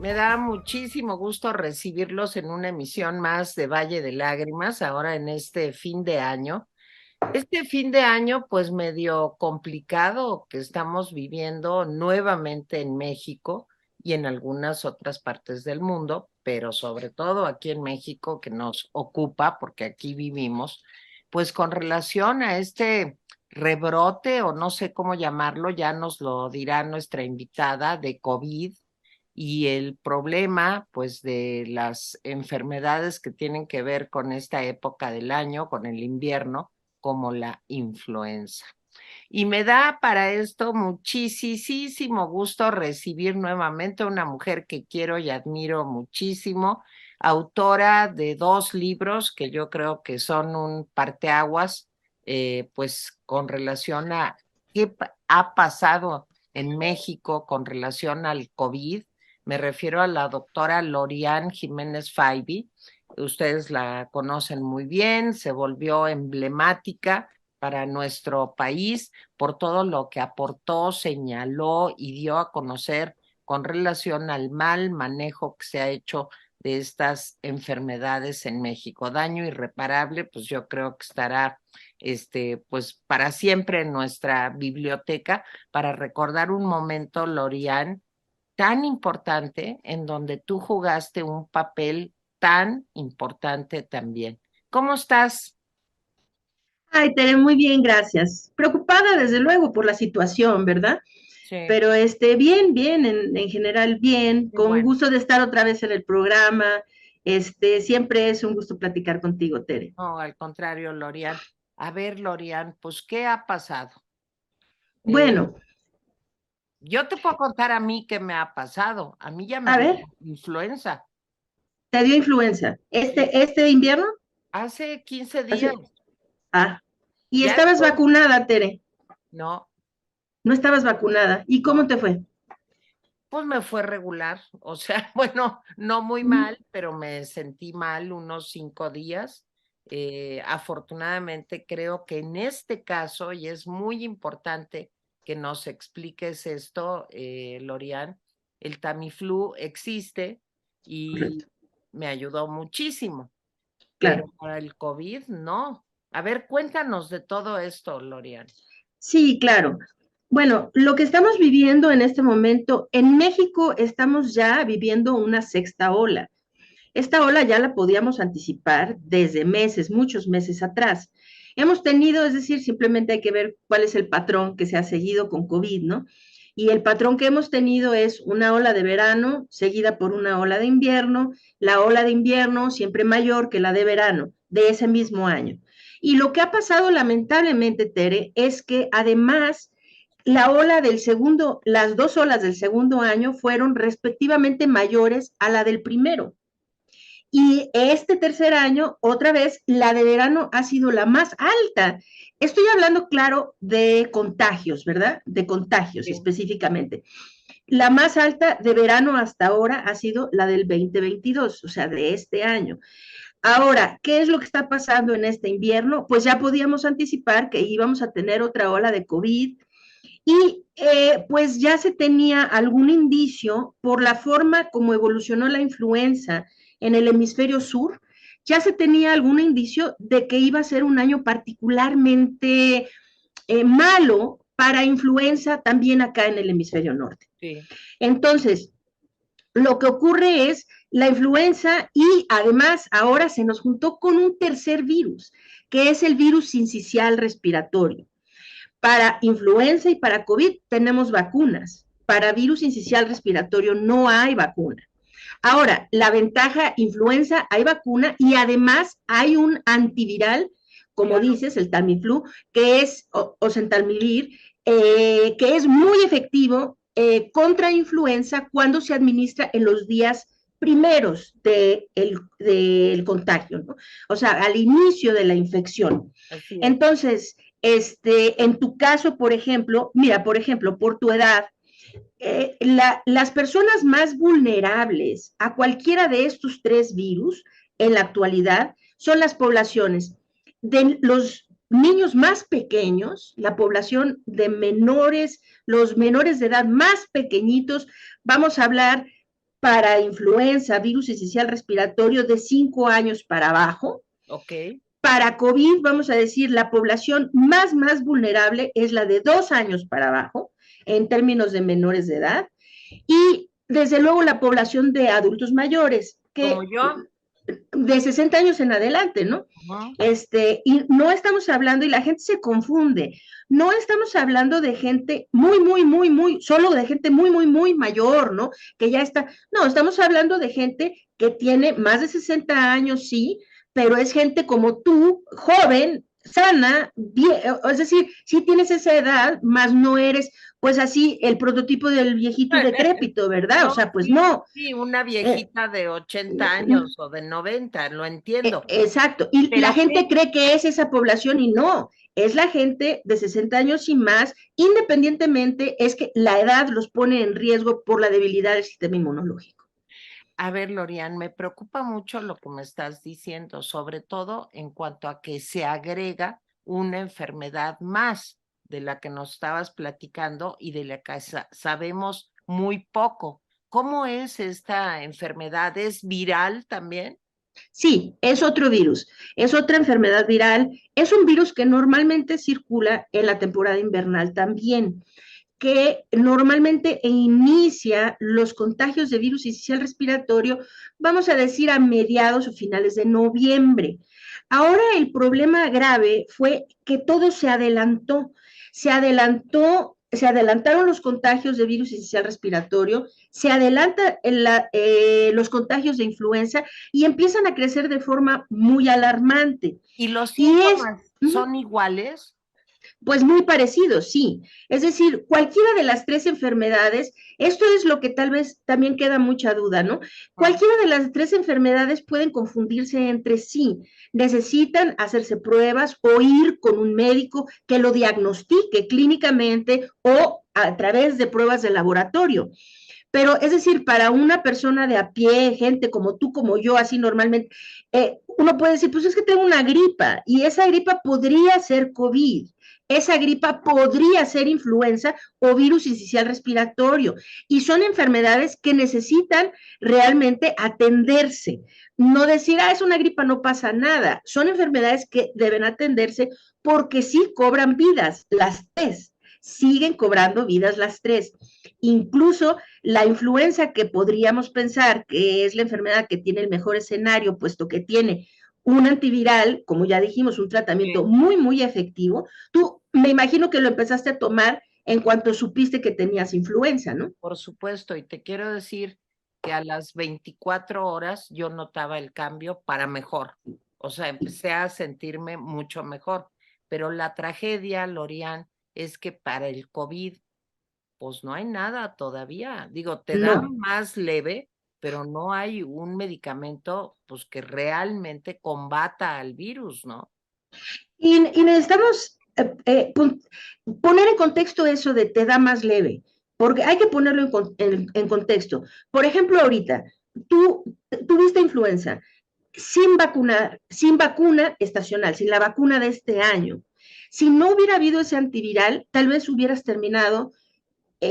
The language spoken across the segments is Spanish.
Me da muchísimo gusto recibirlos en una emisión más de Valle de Lágrimas, ahora en este fin de año. Este fin de año, pues medio complicado que estamos viviendo nuevamente en México y en algunas otras partes del mundo, pero sobre todo aquí en México que nos ocupa, porque aquí vivimos, pues con relación a este rebrote o no sé cómo llamarlo, ya nos lo dirá nuestra invitada de COVID y el problema, pues, de las enfermedades que tienen que ver con esta época del año, con el invierno, como la influenza. Y me da para esto muchísimo gusto recibir nuevamente a una mujer que quiero y admiro muchísimo, autora de dos libros que yo creo que son un parteaguas, pues con relación a qué ha pasado en México con relación al COVID. Me refiero a la doctora Lorian Jiménez Faibi. Ustedes la conocen muy bien, se volvió emblemática para nuestro país por todo lo que aportó, señaló y dio a conocer con relación al mal manejo que se ha hecho de estas enfermedades en México. Daño irreparable, pues yo creo que estará pues para siempre en nuestra biblioteca para recordar un momento, Lorian, tan importante en donde tú jugaste un papel tan importante también. ¿Cómo estás? Ay, Tere, muy bien, gracias. Preocupada, desde luego, por la situación, ¿verdad? Sí, Pero bien, bien, en general bien, qué con bueno. gusto de estar otra vez en el programa. Siempre es un gusto platicar contigo, Tere. No, al contrario, Lorian. A ver, Lorian, pues, ¿qué ha pasado? Eh, Bueno, yo te puedo contar a mí qué me ha pasado. A mí ya me a dio ver, influenza. te dio influenza. Sí. ¿Este invierno? Hace 15 días. Hace- Ah, y Ya estabas después, vacunada, Tere. no, No estabas vacunada. ¿Y cómo no, te fue? pues me fue regular. O sea, bueno, no muy Ujú. mal, pero me sentí mal unos 5 días. Afortunadamente creo que en este caso, y es muy importante que nos expliques esto, Lorian, el Tamiflu existe y Correcto, me ayudó muchísimo, pero claro. para el COVID no. A ver, cuéntanos de todo esto, Lorian. Sí, claro. Bueno, lo que estamos viviendo en este momento, en México estamos ya viviendo una sexta ola. Esta ola ya la podíamos anticipar desde meses, muchos meses atrás. Hemos tenido, es decir, simplemente hay que ver cuál es el patrón que se ha seguido con COVID, ¿no? Y el patrón que hemos tenido es una ola de verano seguida por una ola de invierno, la ola de invierno siempre mayor que la de verano de ese mismo año. Y lo que ha pasado lamentablemente, Tere, es que además la ola del segundo, las dos olas del segundo año fueron respectivamente mayores a la del primero. Y este tercer año, otra vez, la de verano ha sido la más alta. Estoy hablando, claro, de contagios, ¿verdad? De contagios Sí. específicamente. La más alta de verano hasta ahora ha sido la del 2022, o sea, de este año. Ahora, ¿qué es lo que está pasando en este invierno? Pues ya podíamos anticipar que íbamos a tener otra ola de COVID y pues ya se tenía algún indicio por la forma como evolucionó la influenza en el hemisferio sur, ya se tenía algún indicio de que iba a ser un año particularmente malo para influenza también acá en el hemisferio norte. Sí. Entonces, lo que ocurre es la influenza y además ahora se nos juntó con un tercer virus, que es el virus sincicial respiratorio. Para influenza y para COVID tenemos vacunas. Para virus incisional respiratorio no hay vacuna. Ahora, la ventaja influenza, hay vacuna y además hay un antiviral, como Claro. dices, el Tamiflu, que es oseltamivir, que es muy efectivo contra influenza cuando se administra en los días primeros del contagio, ¿no? O sea, al inicio de la infección. Así es. Entonces, en tu caso, por ejemplo, mira, por ejemplo, por tu edad, las personas más vulnerables a cualquiera de estos tres virus en la actualidad son las poblaciones de los niños más pequeños, la población de menores, los menores de edad más pequeñitos, vamos a hablar para influenza, virus esencial respiratorio de 5 años para abajo. Ok. Para COVID, vamos a decir, la población más vulnerable es la de 2 años para abajo, en términos de menores de edad, y desde luego la población de adultos mayores, Como que yo. de 60 años en adelante, ¿no? Ajá. Y no estamos hablando, y la gente se confunde, no estamos hablando de gente solo de gente muy mayor, ¿no? Que ya está, no, estamos hablando de gente que tiene más de 60 años, sí, pero es gente como tú, joven, sana, bien, es decir, sí tienes esa edad, más no eres, pues así, el prototipo del viejito decrépito, ¿verdad? O No, sea, pues sí, no. sí, una Eh, viejita de 80 años o de 90, lo entiendo. Exacto, y la Pero gente qué, cree que es esa población y no, es la gente de 60 años y más, independientemente, es que la edad los pone en riesgo por la debilidad del sistema inmunológico. a ver, Lorian, me preocupa mucho lo que me estás diciendo, sobre todo en cuanto a que se agrega una enfermedad más de la que nos estabas platicando y de la que sabemos muy poco. ¿Cómo es esta enfermedad? ¿Es viral también? Sí, es otro virus, es otra enfermedad viral, es un virus que normalmente circula en la temporada invernal también, que normalmente inicia los contagios de virus inicial respiratorio, vamos a decir, a mediados o finales de noviembre. Ahora el problema grave fue que todo se adelantaron los contagios de virus inicial respiratorio, se adelantan los contagios de influenza y empiezan a crecer de forma muy alarmante. ¿Y los Y es, síntomas son iguales? pues muy parecido, sí. Es decir, cualquiera de las tres enfermedades, esto es lo que tal vez también queda mucha duda, ¿no? Ah, Cualquiera de las tres enfermedades pueden confundirse entre sí. Necesitan hacerse pruebas o ir con un médico que lo diagnostique clínicamente o a través de pruebas de laboratorio. Pero es decir, para una persona de a pie, gente como tú, como yo, así normalmente, uno puede decir, pues es que tengo una gripa y esa gripa podría ser COVID, esa gripa podría ser influenza o virus incisional respiratorio y son enfermedades que necesitan realmente atenderse. No decir, ah, es una gripa, no pasa nada. Son enfermedades que deben atenderse porque sí cobran vidas, las tres. Siguen cobrando vidas las tres. Incluso la influenza, que podríamos pensar que es la enfermedad que tiene el mejor escenario, puesto que tiene un antiviral, como ya dijimos, un tratamiento sí, muy efectivo. Tú me imagino que lo empezaste a tomar en cuanto supiste que tenías influenza, ¿no? por supuesto, y te quiero decir que a las 24 horas yo notaba el cambio para mejor. O sea, empecé a sentirme mucho mejor. Pero la tragedia, Lorian, es que para el COVID, pues no hay nada todavía. Digo, te da No. más leve, pero no hay un medicamento, pues, que realmente combata al virus, ¿no? Y necesitamos poner en contexto eso de te da más leve, porque hay que ponerlo en contexto. Por ejemplo, ahorita, tú tuviste influenza sin vacuna estacional, sin la vacuna de este año. Si no hubiera habido ese antiviral, tal vez hubieras terminado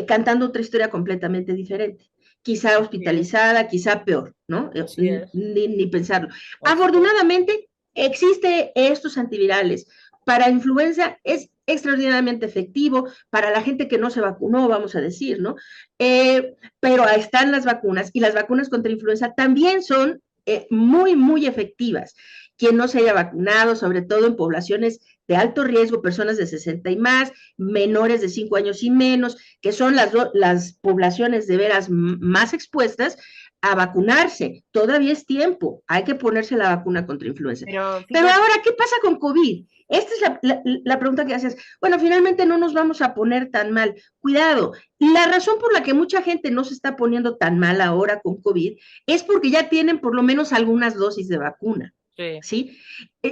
cantando otra historia completamente diferente. Quizá Así es, hospitalizada, quizá peor, ¿no? así es, Ni pensarlo. así es. Afortunadamente, existe estos antivirales. Para influenza es extraordinariamente efectivo, para la gente que no se vacunó, vamos a decir, ¿no? Pero ahí están las vacunas y las vacunas contra influenza también son muy efectivas. Quien no se haya vacunado, sobre todo en poblaciones de alto riesgo, personas de 60 y más, menores de 5 años y menos, que son las poblaciones de veras más expuestas a vacunarse. Todavía es tiempo, hay que ponerse la vacuna contra influenza. Pero Pero fíjate, ahora, ¿qué pasa con COVID? Esta es la pregunta que haces. Bueno, finalmente no nos vamos a poner tan mal. Cuidado, la razón por la que mucha gente no se está poniendo tan mal ahora con COVID es porque ya tienen por lo menos algunas dosis de vacuna. sí. ¿Sí?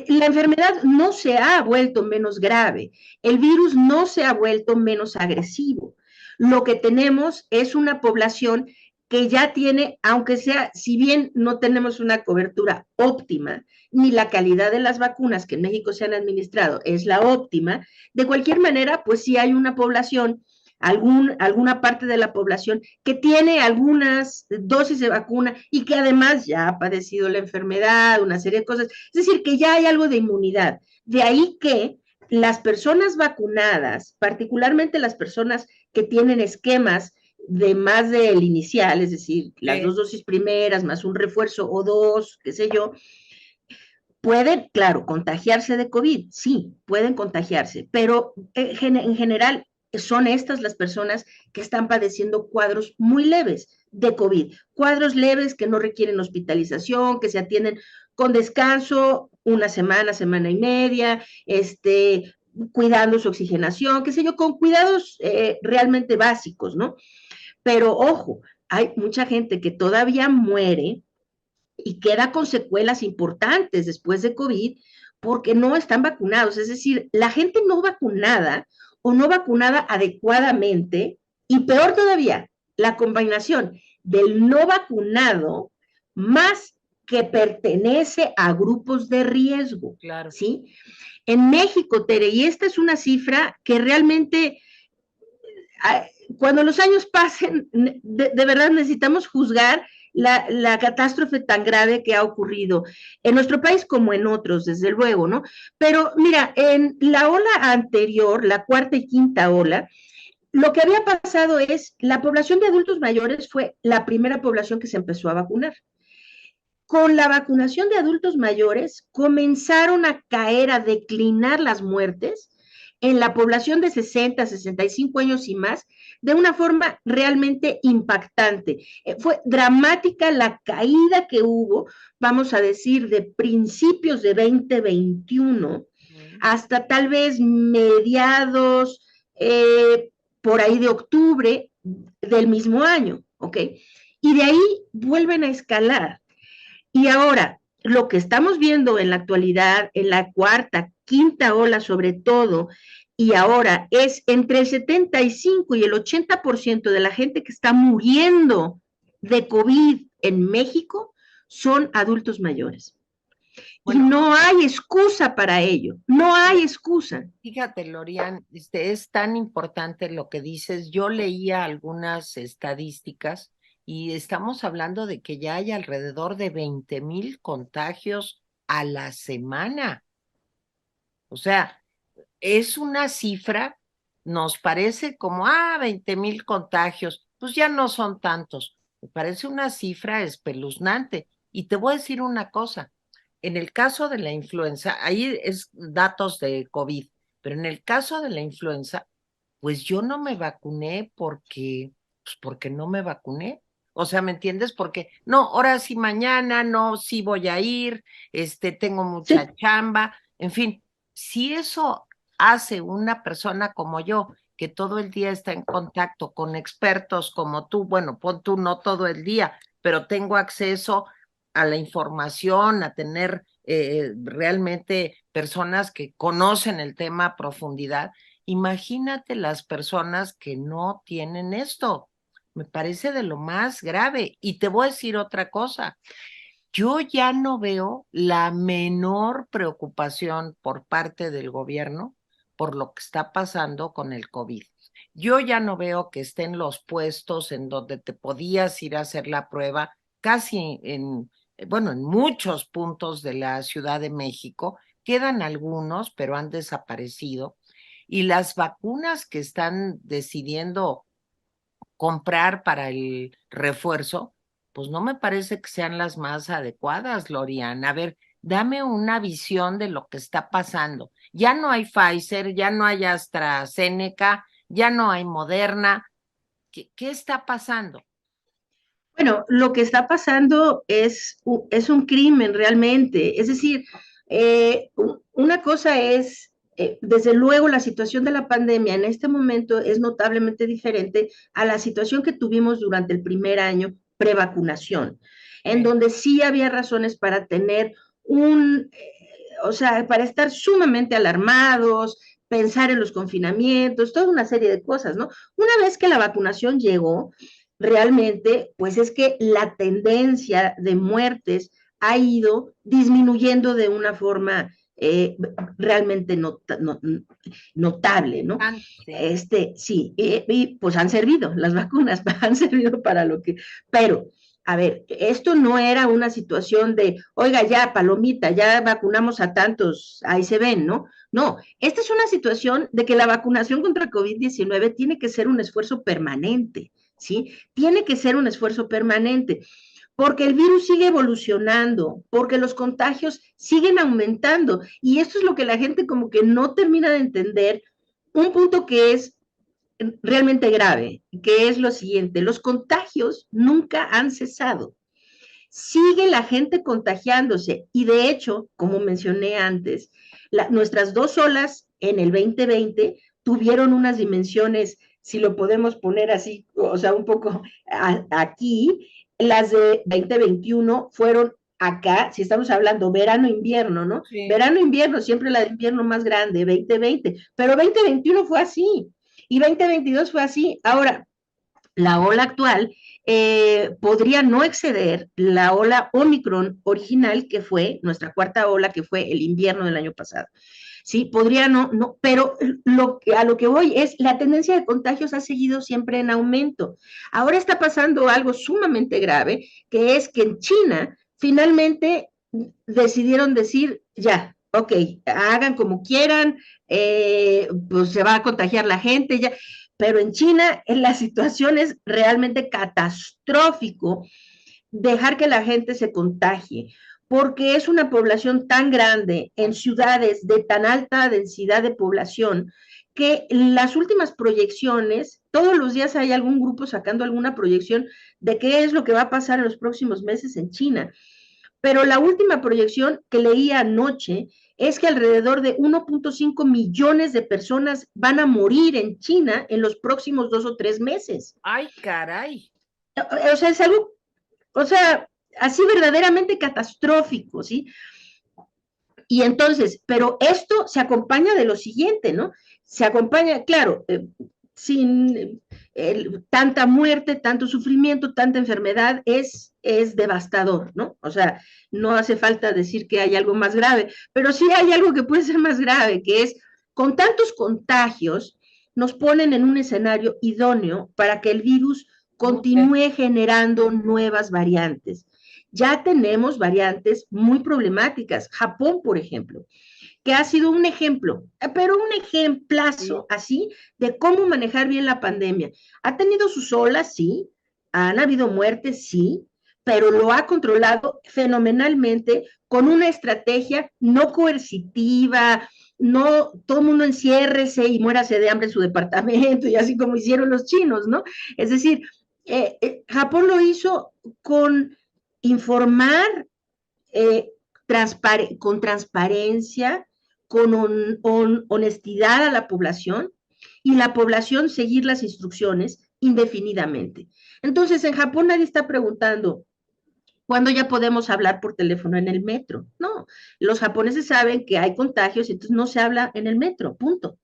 La enfermedad no se ha vuelto menos grave, el virus no se ha vuelto menos agresivo. Lo que tenemos es una población que ya tiene, aunque sea, si bien no tenemos una cobertura óptima, ni la calidad de las vacunas que en México se han administrado es la óptima, de cualquier manera, pues sí hay una población alguna parte de la población que tiene algunas dosis de vacuna y que además ya ha padecido la enfermedad, una serie de cosas. Es decir, que ya hay algo de inmunidad. De ahí que las personas vacunadas, particularmente las personas que tienen esquemas de más del inicial, es decir, las Sí. 2 dosis primeras más un refuerzo o dos, qué sé yo, pueden, claro, contagiarse de COVID, sí, pueden contagiarse, pero en general son estas las personas que están padeciendo cuadros muy leves de COVID, cuadros leves que no requieren hospitalización, que se atienden con descanso una semana, semana y media, cuidando su oxigenación, qué sé yo, con cuidados realmente básicos, ¿no? Pero ojo, hay mucha gente que todavía muere y queda con secuelas importantes después de COVID porque no están vacunados. Es decir, la gente no vacunada o no vacunada adecuadamente, y peor todavía, la combinación del no vacunado más que pertenece a grupos de riesgo, Claro. ¿sí? En México, Tere, y esta es una cifra que realmente cuando los años pasen, de verdad necesitamos juzgar la catástrofe tan grave que ha ocurrido en nuestro país como en otros, desde luego, ¿no? Pero mira, en la ola anterior, la cuarta y quinta ola, lo que había pasado es la población de adultos mayores fue la primera población que se empezó a vacunar. Con la vacunación de adultos mayores comenzaron a caer, a declinar las muertes en la población de 60, 65 años y más, de una forma realmente impactante. Fue dramática la caída que hubo, vamos a decir, de principios de 2021 hasta tal vez mediados, por ahí de octubre del mismo año, ¿ok? Y de ahí vuelven a escalar. Y ahora, lo que estamos viendo en la actualidad, en la cuarta, quinta ola sobre todo, y ahora es entre el 75 y el 80% de la gente que está muriendo de COVID en México son adultos mayores. Y Bueno, no hay excusa para ello, no hay excusa. fíjate, Lorian, es tan importante lo que dices. Yo leía algunas estadísticas y estamos hablando de que ya hay alrededor de 20,000 contagios a la semana. O sea, es una cifra, nos parece como, 20,000 contagios, pues ya no son tantos. Me parece una cifra espeluznante. Y te voy a decir una cosa, en el caso de la influenza, ahí es datos de COVID, pero en el caso de la influenza, pues yo no me vacuné porque no me vacuné. O sea, ¿me entiendes? Porque no, ahora sí mañana, no, sí voy a ir, tengo mucha Sí, chamba, en fin, si eso hace una persona como yo, que todo el día está en contacto con expertos como tú, bueno, pon tú no todo el día, pero tengo acceso a la información, a tener realmente personas que conocen el tema a profundidad. Imagínate las personas que no tienen esto. Me parece de lo más grave. Y te voy a decir otra cosa. Yo ya no veo la menor preocupación por parte del gobierno por lo que está pasando con el COVID. Yo ya no veo que estén los puestos en donde te podías ir a hacer la prueba, casi bueno, en muchos puntos de la Ciudad de México. Quedan algunos, pero han desaparecido. Y las vacunas que están decidiendo comprar para el refuerzo, pues no me parece que sean las más adecuadas, Lorian. A ver, dame una visión de lo que está pasando. Ya no hay Pfizer, ya no hay AstraZeneca, ya no hay Moderna. ¿Qué está pasando? bueno, lo que está pasando es un crimen realmente. Es decir, una cosa es, desde luego, la situación de la pandemia en este momento es notablemente diferente a la situación que tuvimos durante el primer año prevacunación, en Sí. donde sí había razones para tener o sea, para estar sumamente alarmados, pensar en los confinamientos, toda una serie de cosas, ¿no? Una vez que la vacunación llegó, realmente, pues es que la tendencia de muertes ha ido disminuyendo de una forma realmente notable, ¿no? Sí. Sí, y pues han servido, las vacunas han servido para lo que, pero a ver, esto no era una situación de, oiga, ya, palomita, ya vacunamos a tantos, ahí se ven, ¿no? No, esta es una situación de que la vacunación contra COVID-19 tiene que ser un esfuerzo permanente, ¿sí? Tiene que ser un esfuerzo permanente, porque el virus sigue evolucionando, porque los contagios siguen aumentando, y esto es lo que la gente como que no termina de entender, un punto que es realmente grave, que es lo siguiente: los contagios nunca han cesado. Sigue la gente contagiándose y de hecho, como mencioné antes, nuestras dos olas en el 2020 tuvieron unas dimensiones, si lo podemos poner así, o sea, un poco aquí, las de 2021 fueron acá, si estamos hablando verano-invierno, ¿no? Sí. Verano-invierno, siempre la de invierno más grande, 2020, pero 2021 fue así y 2022 fue así. Ahora, la ola actual podría no exceder la ola Omicron original, que fue nuestra cuarta ola, que fue el invierno del año pasado. Sí, podría no, pero a lo que voy es, la tendencia de contagios ha seguido siempre en aumento. Ahora está pasando algo sumamente grave, que es que en China finalmente decidieron decir, ya, ok, hagan como quieran, pues se va a contagiar la gente, ya, pero en China la situación es realmente catastrófico dejar que la gente se contagie, porque es una población tan grande en ciudades de tan alta densidad de población que las últimas proyecciones, todos los días hay algún grupo sacando alguna proyección de qué es lo que va a pasar en los próximos meses en China. Pero la última proyección que leí anoche es que alrededor de 1.5 millones de personas van a morir en China en los próximos 2 o 3 meses. Ay, caray. O sea, es algo, o sea, así verdaderamente catastrófico, ¿sí? Y entonces, pero esto se acompaña de lo siguiente, ¿no? Se acompaña, claro, sin tanta muerte, tanto sufrimiento, tanta enfermedad, es devastador, ¿no? O sea, no hace falta decir que hay algo más grave, pero sí hay algo que puede ser más grave, que es, con tantos contagios, nos ponen en un escenario idóneo para que el virus continúe generando nuevas variantes. Ya tenemos variantes muy problemáticas. Japón, por ejemplo, que ha sido un ejemplo, pero un ejemplazo Sí. así de cómo manejar bien la pandemia. Ha tenido sus olas, sí, han habido muertes, sí, pero lo ha controlado fenomenalmente con una estrategia no coercitiva, no todo el mundo enciérrese y muérase de hambre en su departamento, y así como hicieron los chinos, ¿no? Es decir, Japón lo hizo con informar eh, con transparencia, con honestidad a la población, y la población seguir las instrucciones indefinidamente. Entonces, en Japón nadie está preguntando, ¿cuándo ya podemos hablar por teléfono en el metro? No, los japoneses saben que hay contagios, entonces no se habla en el metro, punto.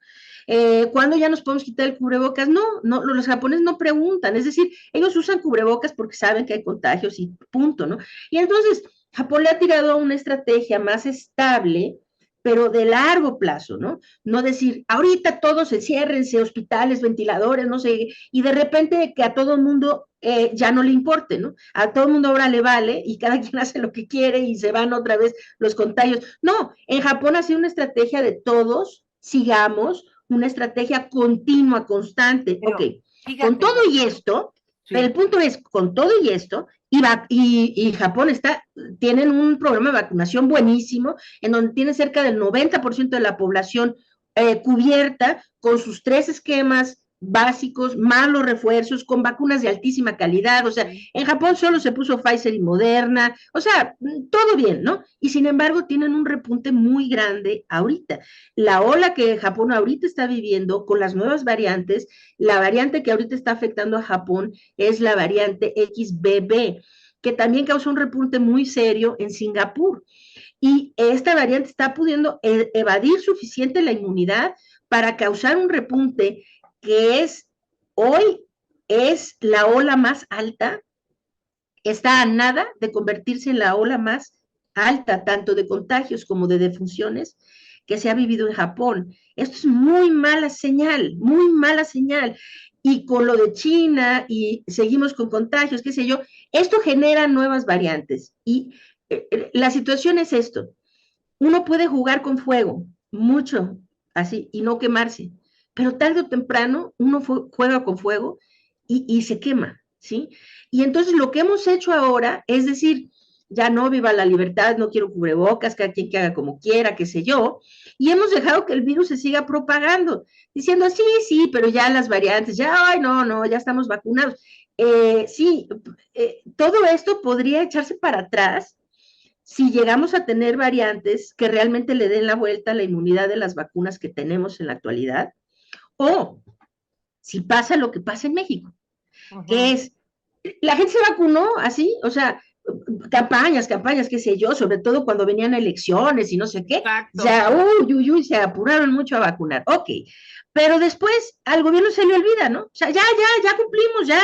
¿Cuándo ya nos podemos quitar el cubrebocas? No, no, los japoneses no preguntan, es decir, ellos usan cubrebocas porque saben que hay contagios y punto, ¿no? Y entonces, Japón le ha tirado a una estrategia más estable, pero de largo plazo, ¿no? No decir, ahorita todos enciérrense, hospitales, ventiladores, no sé, y de repente que a todo el mundo ya no le importe, ¿no? A todo el mundo ahora le vale y cada quien hace lo que quiere y se van otra vez los contagios. No, en Japón ha sido una estrategia de todos, sigamos, una estrategia continua, constante. Ok, Pero con fíjate, todo y esto, pero el sí. punto es, con todo y esto, y Japón tienen un programa de vacunación buenísimo, en donde tiene cerca del 90% de la población cubierta con sus 3 esquemas básicos, más los refuerzos, con vacunas de altísima calidad. O sea, en Japón solo se puso Pfizer y Moderna, o sea, todo bien, ¿no? Y sin embargo tienen un repunte muy grande ahorita. La ola que Japón ahorita está viviendo con las nuevas variantes, la variante que ahorita está afectando a Japón es la variante XBB, que también causa un repunte muy serio en Singapur. Y esta variante está pudiendo evadir suficiente la inmunidad para causar un repunte que hoy es la ola más alta, está a nada de convertirse en la ola más alta, tanto de contagios como de defunciones, que se ha vivido en Japón. Esto es muy mala señal, muy mala señal. Y con lo de China y seguimos con contagios, qué sé yo, esto genera nuevas variantes. Y la situación es esto. Uno puede jugar con fuego, mucho, así, y no quemarse. Pero tarde o temprano uno juega con fuego y se quema, ¿sí? Y entonces lo que hemos hecho ahora es decir, ya no, viva la libertad, no quiero cubrebocas, cada quien que haga como quiera, qué sé yo, y hemos dejado que el virus se siga propagando, diciendo, sí, sí, pero ya las variantes, ya, ay, no, no, ya estamos vacunados. Sí, todo esto podría echarse para atrás si llegamos a tener variantes que realmente le den la vuelta a la inmunidad de las vacunas que tenemos en la actualidad, o si pasa lo que pasa en México, que Ujú. es, la gente se vacunó así, o sea, campañas, campañas, qué sé yo, sobre todo cuando venían elecciones y no sé qué, Exacto. ya, uy, uy, uy, se apuraron mucho a vacunar, ok, pero después al gobierno se le olvida, ¿no? O sea, ya cumplimos, ya,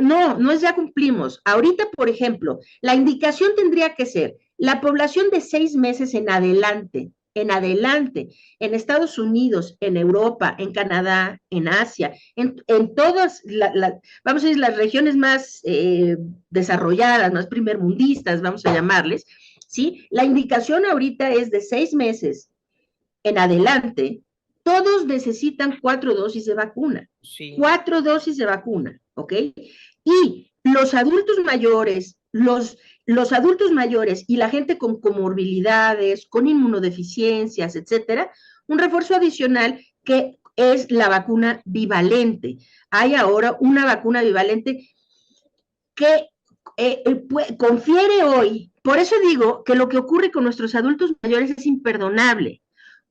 no, no es ya cumplimos. Ahorita, por ejemplo, la indicación tendría que ser la población de 6 meses en adelante, en Estados Unidos, en Europa, en Canadá, en Asia, en todas, vamos a decir, las regiones más desarrolladas, más primermundistas, vamos a llamarles, ¿sí? La indicación ahorita es de 6 meses en adelante, todos necesitan 4 dosis de vacuna. Sí. 4 dosis de vacuna, ¿ok? Y los adultos mayores, los adultos mayores y la gente con comorbilidades, con inmunodeficiencias, etcétera, un refuerzo adicional que es la vacuna bivalente. Hay ahora una vacuna bivalente que confiere hoy, por eso digo que lo que ocurre con nuestros adultos mayores es imperdonable,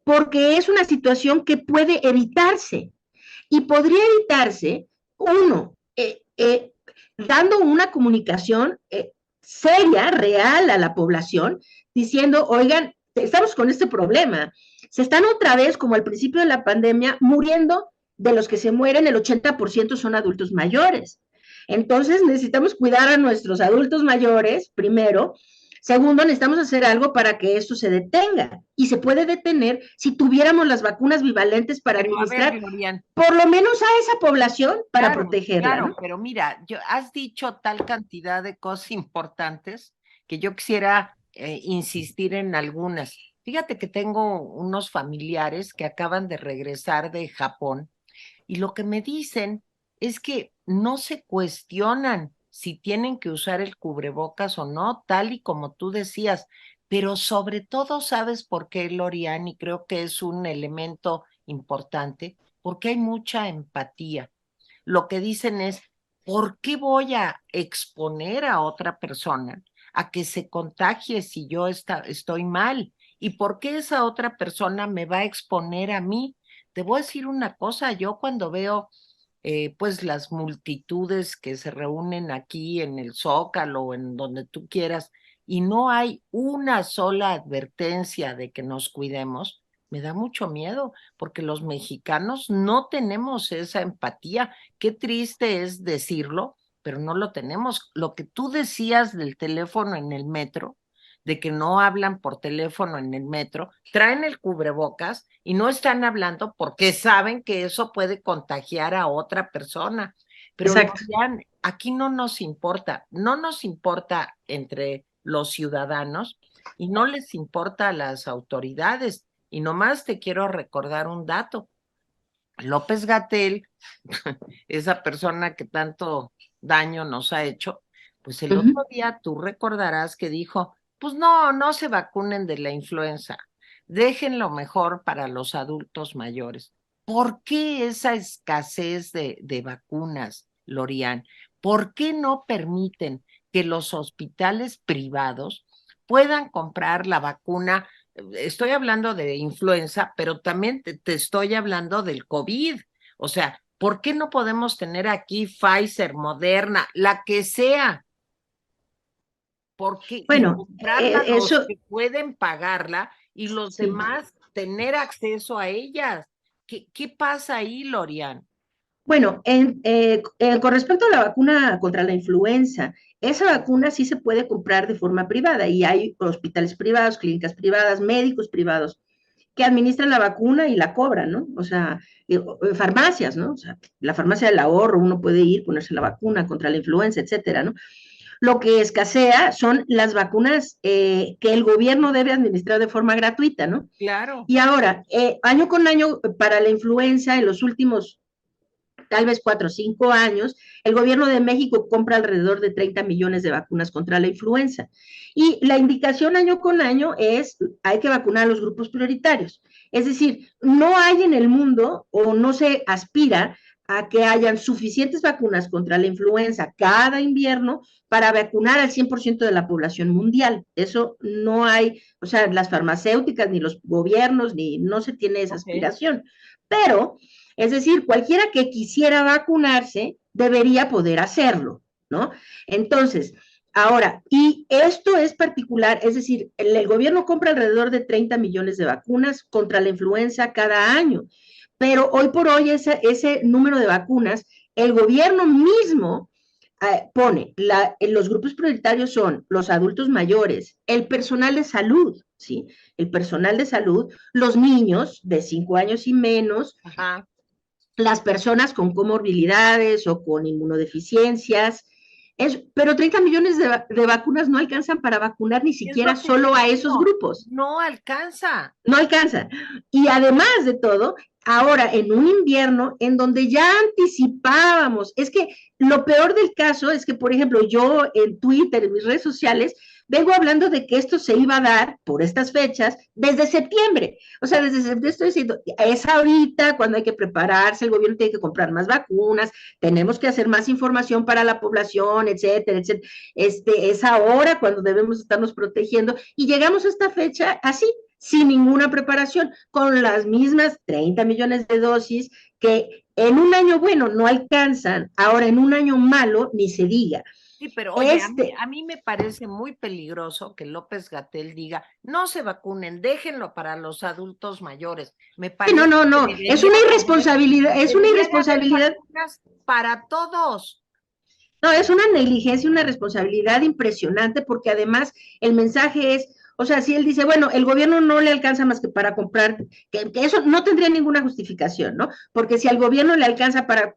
porque es una situación que puede evitarse y podría evitarse, uno, dando una comunicación seria, real a la población, diciendo, oigan, estamos con este problema, se están otra vez, como al principio de la pandemia, muriendo, de los que se mueren, el 80% son adultos mayores. Entonces necesitamos cuidar a nuestros adultos mayores, primero. Segundo, necesitamos hacer algo para que esto se detenga. Y se puede detener si tuviéramos las vacunas bivalentes para Pero a ver, administrar Glorian, por lo menos a esa población para claro, protegerla, claro, ¿no? pero mira, has dicho tal cantidad de cosas importantes que yo quisiera insistir en algunas. Fíjate que tengo unos familiares que acaban de regresar de Japón y lo que me dicen es que no se cuestionan si tienen que usar el cubrebocas o no, tal y como tú decías, pero sobre todo, ¿sabes por qué, Lorian? Y creo que es un elemento importante, porque hay mucha empatía. Lo que dicen es, ¿por qué voy a exponer a otra persona a que se contagie si yo estoy mal? ¿Y por qué esa otra persona me va a exponer a mí? Te voy a decir una cosa, yo cuando veo pues las multitudes que se reúnen aquí en el Zócalo o en donde tú quieras y no hay una sola advertencia de que nos cuidemos, me da mucho miedo porque los mexicanos no tenemos esa empatía. Qué triste es decirlo, pero no lo tenemos. Lo que tú decías del teléfono en el metro, de que no hablan por teléfono en el metro, traen el cubrebocas y no están hablando porque saben que eso puede contagiar a otra persona. Pero Exacto. Lorian, aquí no nos importa entre los ciudadanos y no les importa a las autoridades. Y nomás te quiero recordar un dato. López Gatell, esa persona que tanto daño nos ha hecho, pues el Uh -huh. otro día tú recordarás que dijo, pues no, no se vacunen de la influenza, déjenlo mejor para los adultos mayores. ¿Por qué esa escasez de vacunas, Lorian? ¿Por qué no permiten que los hospitales privados puedan comprar la vacuna? Estoy hablando de influenza, pero también te estoy hablando del COVID. O sea, ¿por qué no podemos tener aquí Pfizer, Moderna, la que sea? Porque y Bueno, comprarla los eso, que pueden pagarla y los sí. demás tener acceso a ellas. ¿Qué pasa ahí, Lorian? Bueno, con respecto a la vacuna contra la influenza, esa vacuna sí se puede comprar de forma privada y hay hospitales privados, clínicas privadas, médicos privados que administran la vacuna y la cobran, ¿no? O sea, farmacias, ¿no? O sea, la farmacia del ahorro, uno puede ir, ponerse la vacuna contra la influenza, etcétera, ¿no? Lo que escasea son las vacunas que el gobierno debe administrar de forma gratuita, ¿no? Claro. Y ahora, año con año, para la influenza, en los últimos tal vez 4 o 5 años, el gobierno de México compra alrededor de 30 millones de vacunas contra la influenza. Y la indicación año con año es, hay que vacunar a los grupos prioritarios. Es decir, no hay en el mundo o no se aspira a que hayan suficientes vacunas contra la influenza cada invierno para vacunar al 100% de la población mundial. Eso no hay, o sea, las farmacéuticas, ni los gobiernos, ni no se tiene esa Ok. aspiración. Pero es decir, cualquiera que quisiera vacunarse debería poder hacerlo, ¿no? Entonces, ahora, y esto es particular, es decir, el gobierno compra alrededor de 30 millones de vacunas contra la influenza cada año, pero hoy por hoy ese número de vacunas, el gobierno mismo pone, los grupos prioritarios son los adultos mayores, el personal de salud, ¿sí? El personal de salud, los niños de 5 años y menos, Ajá. las personas con comorbilidades o con inmunodeficiencias. Pero 30 millones de vacunas no alcanzan para vacunar ni Es siquiera lo que te solo a esos digo. grupos. No alcanza. No alcanza. Y además de todo, ahora en un invierno en donde ya anticipábamos, es que lo peor del caso es que, por ejemplo, yo en Twitter, en mis redes sociales, vengo hablando de que esto se iba a dar por estas fechas desde septiembre. O sea, desde septiembre estoy diciendo, es ahorita cuando hay que prepararse, el gobierno tiene que comprar más vacunas, tenemos que hacer más información para la población, etcétera, etcétera. Es ahora cuando debemos estarnos protegiendo y llegamos a esta fecha así, sin ninguna preparación, con las mismas 30 millones de dosis que en un año bueno no alcanzan, ahora en un año malo ni se diga. Sí, pero oye, Este, a mí me parece muy peligroso que López Gatell diga, no se vacunen, déjenlo para los adultos mayores. Me no, parece no, que no, es una debería de haber irresponsabilidad, vacunas para todos. no, es una negligencia, una responsabilidad impresionante porque además el mensaje es, o sea, si él dice, bueno, el gobierno no le alcanza más que para comprar, que eso no tendría ninguna justificación, ¿no? Porque si al gobierno le alcanza para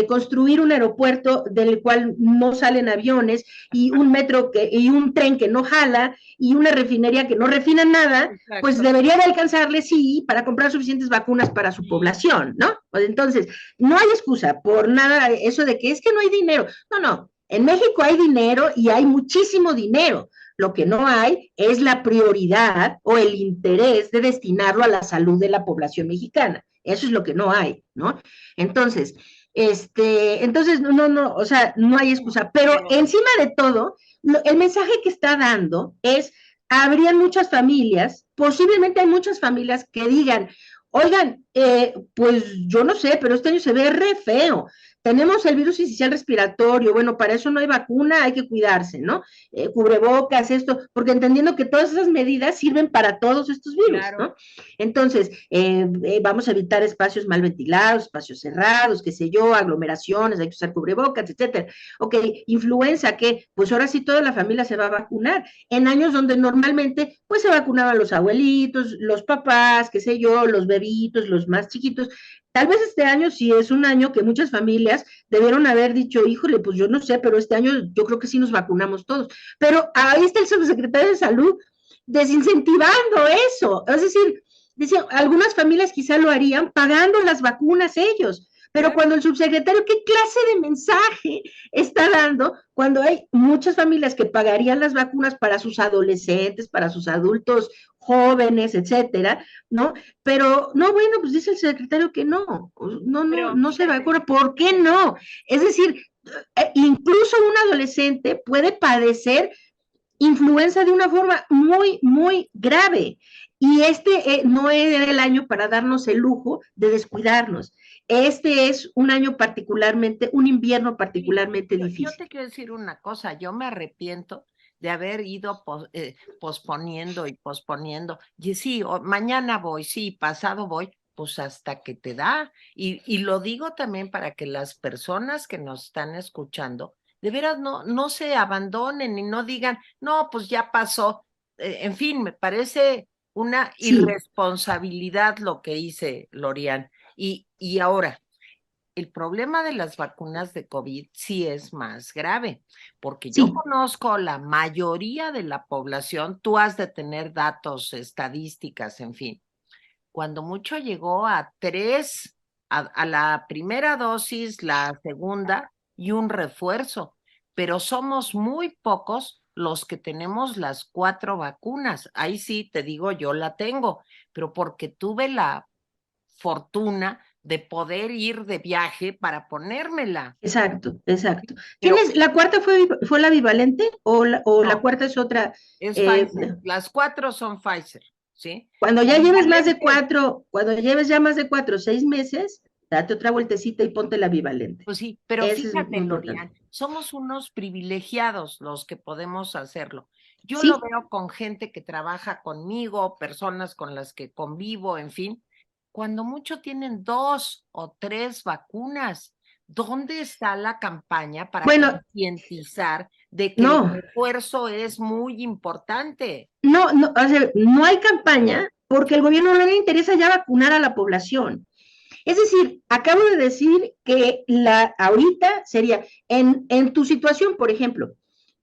construir un aeropuerto del cual no salen aviones y un metro y un tren que no jala y una refinería que no refina nada, pues Exacto. debería de alcanzarle, sí, para comprar suficientes vacunas para su Sí. población, ¿no? Pues entonces, no hay excusa por nada eso de que es que no hay dinero. No, no. En México hay dinero y hay muchísimo dinero. Lo que no hay es la prioridad o el interés de destinarlo a la salud de la población mexicana. Eso es lo que no hay, ¿no? Entonces, no, o sea, no hay excusa. Pero Pero encima de todo, el mensaje que está dando es, habrían muchas familias, posiblemente hay muchas familias que digan, oigan, pues yo no sé, pero este año se ve re feo. Tenemos el virus inicial respiratorio, bueno, para eso no hay vacuna, hay que cuidarse, ¿no? Cubrebocas, esto, porque entendiendo que todas esas medidas sirven para todos estos virus, claro. ¿no? Entonces, vamos a evitar espacios mal ventilados, espacios cerrados, qué sé yo, aglomeraciones, hay que usar cubrebocas, etcétera. Ok, influenza, ¿qué? Pues ahora sí toda la familia se va a vacunar. En años donde normalmente, pues se vacunaban los abuelitos, los papás, qué sé yo, los bebitos, los más chiquitos. Tal vez este año sí es un año que muchas familias debieron haber dicho, híjole, pues yo no sé, pero este año yo creo que sí nos vacunamos todos. Pero ahí está el subsecretario de Salud desincentivando eso. Es decir, dice, algunas familias quizá lo harían pagando las vacunas ellos. Pero Claro. cuando el subsecretario, ¿qué clase de mensaje está dando cuando hay muchas familias que pagarían las vacunas para sus adolescentes, para sus adultos jóvenes, etcétera, ¿no? Pero no, bueno, pues dice el secretario que no, Pero no se fíjate, vacuna. ¿Por qué no? Es decir, incluso un adolescente puede padecer influenza de una forma muy, muy grave. Y no era el año para darnos el lujo de descuidarnos. Este es un año particularmente, un invierno sí, particularmente yo difícil. te quiero decir una cosa, yo me arrepiento de haber ido posponiendo y posponiendo. Y sí, mañana voy, sí, pasado voy, pues hasta que te da. Y lo digo también para que las personas que nos están escuchando, de veras no se abandonen y no digan, no, pues ya pasó. En fin, me parece una Sí, irresponsabilidad lo que hice Lorian. Y ahora, el problema de las vacunas de COVID sí es más grave, porque yo sí. conozco la mayoría de la población, tú has de tener datos, estadísticas, en fin. Cuando mucho llegó a tres, a la primera dosis, la segunda y un refuerzo, pero somos muy pocos los que tenemos las 4 vacunas. Ahí sí te digo, yo la tengo, pero porque tuve la fortuna de poder ir de viaje para ponérmela. Exacto, exacto. Pero ¿Tienes, la cuarta fue la bivalente o la no, cuarta es otra? es eh, Pfizer. Las 4 son Pfizer, ¿sí? Cuando La ya lleves más de bivalente, cuatro, cuando lleves ya más de 4 o 6 meses, date otra vueltecita y ponte la bivalente. pues sí, pero Eso es fíjate, muy importante. Lorian, somos unos privilegiados los que podemos hacerlo. Yo lo Sí, veo con gente que trabaja conmigo, personas con las que convivo, en fin, cuando mucho tienen 2 o 3 vacunas. ¿Dónde está la campaña para bueno, concientizar de que el no, refuerzo es muy importante? no, o sea, no hay campaña porque el gobierno no le interesa ya vacunar a la población. Es decir, acabo de decir que ahorita sería, en tu situación, por ejemplo,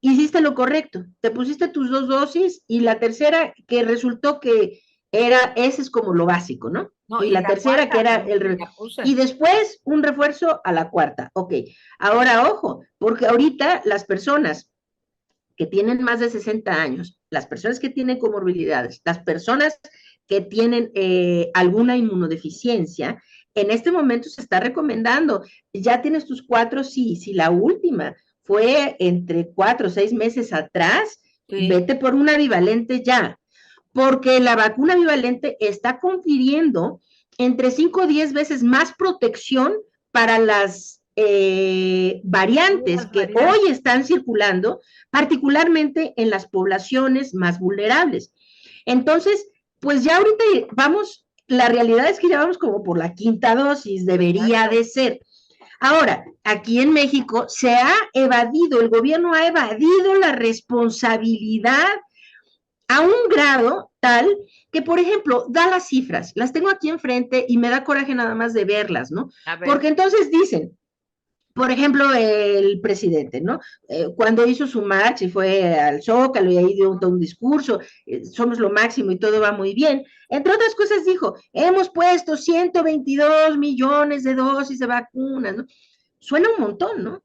hiciste lo correcto, te pusiste tus 2 dosis y la tercera que resultó que ese es como lo básico, ¿no? No, Y y la la tercera que cuarta era también me la y puse. después un refuerzo a la cuarta. Ok, ahora ojo, porque ahorita las personas que tienen más de 60 años, las personas que tienen comorbilidades, las personas que tienen alguna inmunodeficiencia, en este momento se está recomendando, ya tienes tus 4, sí, si la última fue entre 4 o 6 meses atrás, Sí. vete por una bivalente ya, porque la vacuna bivalente está confiriendo entre 5 o 10 veces más protección para las variantes Las que hoy variantes. están circulando, particularmente en las poblaciones más vulnerables. Entonces, pues ya ahorita vamos, la realidad es que ya vamos como por la quinta dosis, debería Exacto. de ser. Ahora, aquí en México se ha evadido, el gobierno ha evadido la responsabilidad a un grado tal que, por ejemplo, da las cifras, las tengo aquí enfrente y me da coraje nada más de verlas, ¿no? A ver, Porque entonces dicen, por ejemplo, el presidente, ¿no? Cuando hizo su marcha y fue al Zócalo y ahí dio todo un discurso, somos lo máximo y todo va muy bien. Entre otras cosas dijo, hemos puesto 122 millones de dosis de vacunas, ¿no? Suena un montón, ¿no?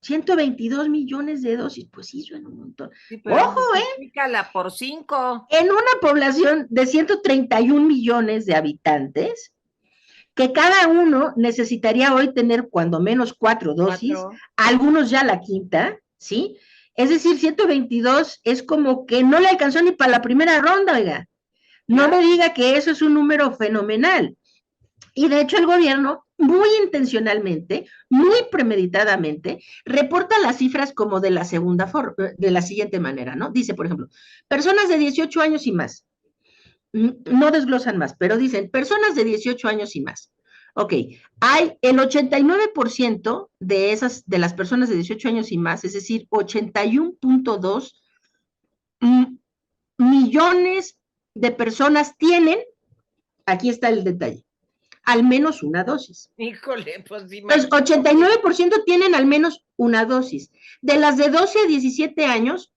122 millones de dosis, pues sí, suena un montón. sí, pero Ojo, multiplícala por 5. en una población de 131 millones de habitantes, que cada uno necesitaría hoy tener cuando menos 4 dosis, 4. algunos ya la quinta, ¿sí? Es decir, 122 es como que no le alcanzó ni para la primera ronda, oiga. No me Claro. diga que eso es un número fenomenal. Y de hecho el gobierno, muy intencionalmente, muy premeditadamente, reporta las cifras como de la siguiente manera, ¿no? Dice, por ejemplo, personas de 18 años y más, no desglosan más, pero dicen personas de 18 años y más. Ok, hay el 89% de las personas de 18 años y más, es decir, 81.2 millones de personas tienen, aquí está el detalle, al menos una dosis. Híjole, pues Entonces, imagínate. 89% tienen al menos una dosis. De las de 12 a 17 años,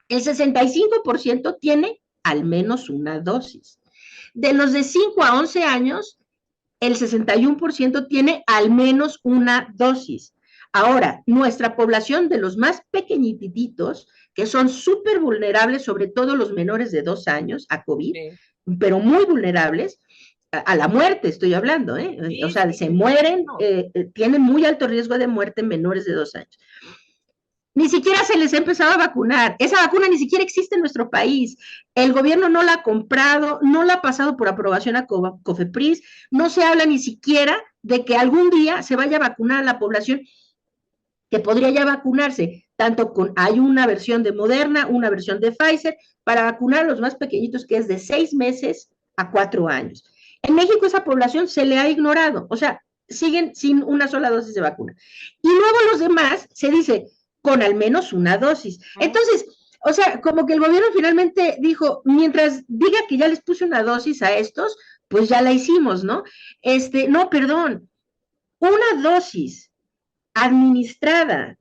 el 65% tiene al menos una dosis. De los de 5 a 11 años, el 61% tiene al menos una dosis. Ahora, nuestra población de los más pequeñititos, que son súper vulnerables, sobre todo los menores de 2 años a COVID, Sí, pero muy vulnerables, a la muerte estoy hablando, ¿eh? O sí, sea, sí, se me mueren, imagino. tienen muy alto riesgo de muerte menores de 2 años. Ni siquiera se les ha empezado a vacunar. Esa vacuna ni siquiera existe en nuestro país. El gobierno no la ha comprado, no la ha pasado por aprobación a COFEPRIS, no se habla ni siquiera de que algún día se vaya a vacunar a la población que podría ya vacunarse, tanto hay una versión de Moderna, una versión de Pfizer, para vacunar a los más pequeñitos, que es de 6 meses a 4 años. En México esa población se le ha ignorado, o sea, siguen sin una sola dosis de vacuna. Y luego los demás se dice, con al menos una dosis. Entonces, o sea, como que el gobierno finalmente dijo, mientras diga que ya les puse una dosis a estos, pues ya la hicimos, ¿no? No, perdón, una dosis administrada